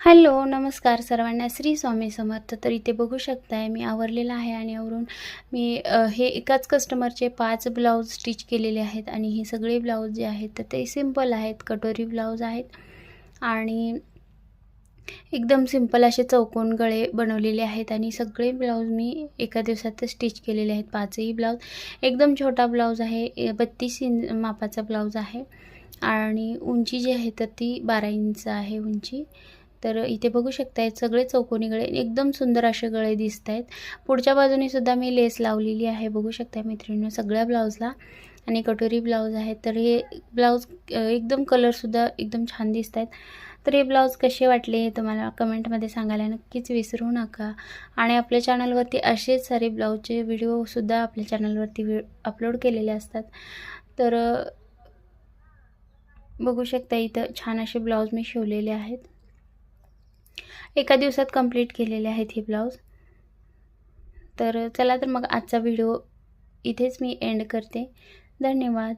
Hello, नमस्कार सर्वांना. श्री स्वामी समर्थ. तर इथे बघू शकताय मी आवरलेलं आहे आणि आवरून मी हे एकाच कस्टमरचे 5 ब्लाऊज स्टिच केलेले आहेत आणि हे सगळे ब्लाऊज जे आहेत तर ते सिंपल आहेत, कटोरी ब्लाऊज आहेत आणि एकदम सिंपल असे चौकोन गळे बनवलेले आहेत आणि सगळे ब्लाऊज मी एका दिवसात स्टिच केलेले आहेत. 5ही ब्लाऊज. एकदम छोटा ब्लाऊज आहे. 32 इंच मापाचा ब्लाऊज आहे आणि उंची जी आहे तर ती 12 इंच आहे उंची. तर इथे बघू शकताय सगळे चौकोनी गळे एकदम सुंदर असे गळे दिसत आहेत. पुढच्या बाजूने सुद्धा मी लेस लावलेली आहे. बघू शकताय मैत्रिणींनो सगळ्या ब्लाऊजला आणि कटोरी ब्लाऊज आहे. तर हे ब्लाऊज एकदम कलरसुद्धा एकदम छान दिसत आहेत. तर हे ब्लाऊज कसे वाटले हे तुम्हाला कमेंटमध्ये सांगायला नक्कीच विसरू नका. आणि आपल्या चॅनलवरती असेच सारे ब्लाऊजचे व्हिडिओसुद्धा आपल्या चॅनलवरती अपलोड केलेले असतात. तर बघू शकता इथं छान असे ब्लाऊज मी शिवलेले आहेत. एका दिवसात कंप्लीट केलेले आहेत हे ब्लाऊज. तर चला तर मग आजचा व्हिडिओ इथेच मी एंड करते. धन्यवाद.